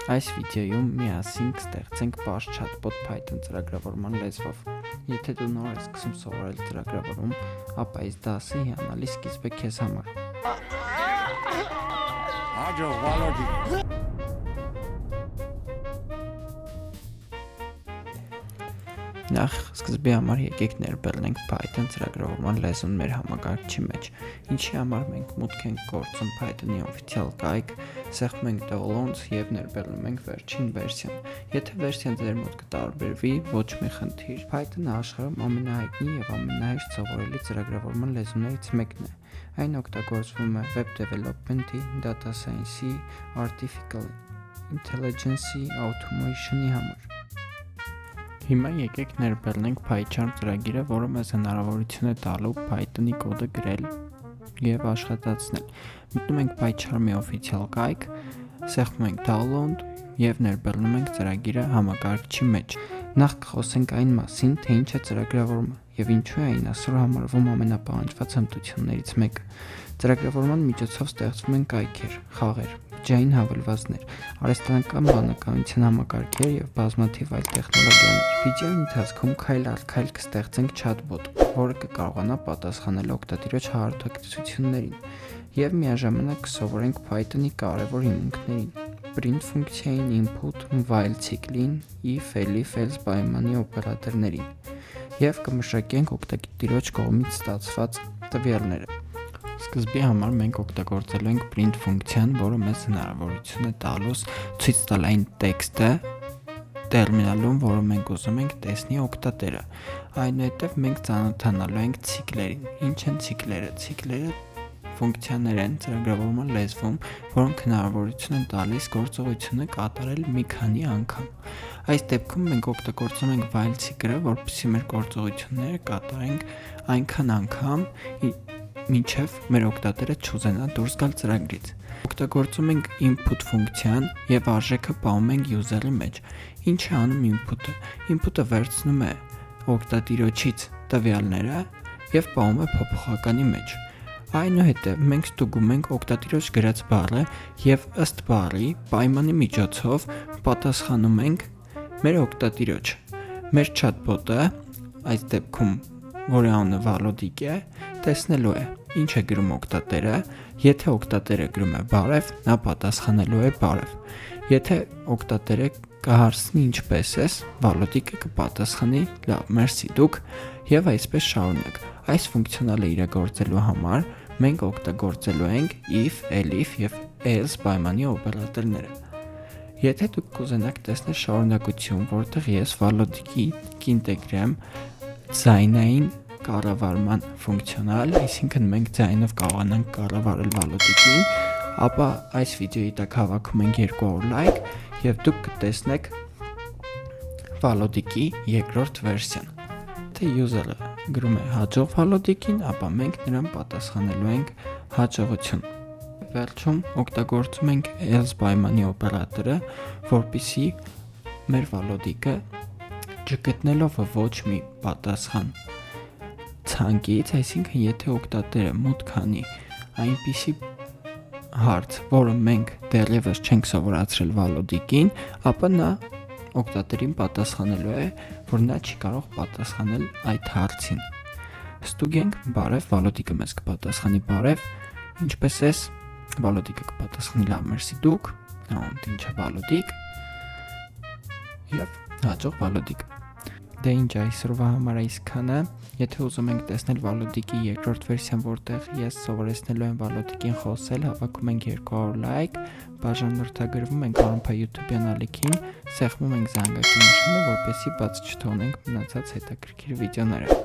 Այս վիդեոյում միասին կստեղծենք պարզ chatbot Python ծրագրավորման լեզվով։ Եթե դու նոր ես սկսում սովորել ծրագրավորում, ապա այս դասը հիանալի սկիզբ է քեզ համար։ Նախ սկզբի համար եկեք ներբեռնենք Python ծրագրավորման լեզուն մեր համակարգչի մեջ, ինչի համար մենք մուտք ենք գործում Python-ի օֆիցիալ կայք, սեղմում ենք downloads և ներբեռնում ենք վերջին վերսիան։ Եթե վերսիան ձեր մոտ կտարբերվի, ոչ մի խնդիր։ Python-ը աշխարհում ամենահայտնի և ամենահեշտ սովորելի ծրագրավորման լեզուներից մեկն է։ Այն օգտագործվում է web development-ի, data science-ի, artificial intelligence-ի, automation-ի համար։ Հիմա եկեք ներբեռնենք PyCharm ծրագիրը, որը մեզ հնարավորություն է տալու Python-ի կոդը գրել և աշխատացնել։ Մտնում ենք PyCharm-ի օֆիցիալ կայք, սեղմում ենք download և ներբեռնում ենք ծրագիրը համակարգչի մեջ։ Նախ կխոսենք այն մասին, թե ինչ է ծրագրավորումը և ինչու է այն այսօր համարվում ամենապահանջված հմտություններից մեկը։ Ծրագրավորման միջոցով ստեղծվում են կայքեր, խաղեր, բջջային հավելվածներ, արհեստանական բանականության համակարգեր և բազմաթիվ այլ տեխնոլոգիաներ։ Վիդեոյի ընթացքում քայլ առ քայլ կստեղծենք chatbot, որը կկարողանա պատասխանել օգտատիրոջ հարցազրույցներին, և միաժամանակ կսովորենք Python-ի կարևոր հիմունքներին՝ print ֆունկցիային, input, while ցիկլին, if, elif, else պայմանի օպերատորներին, և կմշակենք օգտատիրոջ կողմից ստացված տվյալները։ Սկզբի համար մենք օգտագործելու ենք print ֆունկցիան, որը մեզ հնարավորություն է տալուս ցույց տալ այն տեքստը տերմինալում, որը մենք ուզում ենք տեսնի օգտատերը։ Այնուհետև մենք ծանոթանալու ենք ցիկլերին։ Ինչ են ցիկլերը։ Ցիկլերը ֆունկցիաներ են ծրագրավորման լեզվում, որոնք հնարավորություն են տալիս գործողությունը կատարել մի քանի անգամ։ Այս դեպքում մենք օգտագործում ենք while ցիկլը, որպեսզի մեր գործողությունները կատարենք այնքան անգամ, մինչև մեր օգտատերը չուզենա դուրս գալ ծրագրից։ Օգտագործում ենք input ֆունկցիան և արժեքը պահում ենք user-ի մեջ։ Ինչ է անում input-ը։ Input-ը վերցնում է օգտատիրոջից տվյալները և պահում է փոփոխականի մեջ։ Այնուհետև մենք ստուգում ենք օգտատիրոջ գրած բառը և ըստ բառի պայմանի միջոցով պատասխանում ենք մեր օգտատիրոջ։ Մեր chatbot-ը, այս դեպքում որի անունը Վալոդիկ է, տեսնելու է ինչ է գրում օգտատերը, եթե օգտատերը գրում է բարև, նա պատասխանելու է բարև։ Եթե օգտատերը կհարցնի ինչպես ես, Վալոդիկը կպատասխանի լավ, մերսի դուք, և այսպես շարունակ։ Այս ֆունկցիոնալը իրագործելու համար մենք օգտագործելու ենք if, elif և else պայմանի օպերատորները։ Եթե դուք կուզենաք տեսնել շարունակություն, որտեղ ես Վալոդիկի կինտեգրեմ ձայնային կառավարման ֆունկցիոնալ, այսինքն մենք ձայնով կարողանանք կառավարել Վալոդիկին, ապա այս վիդեոյի տակ հավաքում ենք 200 լայք և դուք կտեսնեք Վալոդիկի երկրորդ վերսիան։ Եթե user-ը գրում է հաջող Վալոդիկին, ապա մենք նրան պատասխանելու ենք հաջողություն։ Վերջում օգտագործում ենք else պայմանի օպերատորը, որպեսզի մեր Վալոդիկը չգտնելով ոչ մի պատասխան ցանկից, այսինքն եթե օգտատերը մուտք անի այնպիսի հարց, որը մենք դեռևս չենք սովորացրել Վալոդիկին, ապա նա օգտատերին պատասխանելու է, որ նա չի կարող պատասխանել այդ հարցին։ Ստուգենք բարև, Վալոդիկը մեզ կպատասխանի բարև, ինչպես ես, Վալոդիկը կպատասխանի լավ, մերսի դուք, ինչ է Վալոդիկ, և հաջող Վալոդիկ։ Դե ինչ այսօրվա համար այսքանը։ Եթե ուզում եք տեսնել Վալոդիկի երկրորդ վերսիան, որտեղ ես սովորեցնելու եմ Վալոդիկին խոսել, հավաքում ենք 200 լայք, բաժանորդագրվում ենք Արամփա YouTube-յան ալիքին, սեղմում ենք զանգակի նշանը, որպեսզի բաց չթողնենք մնացած հետաքրքիր վիդեոները։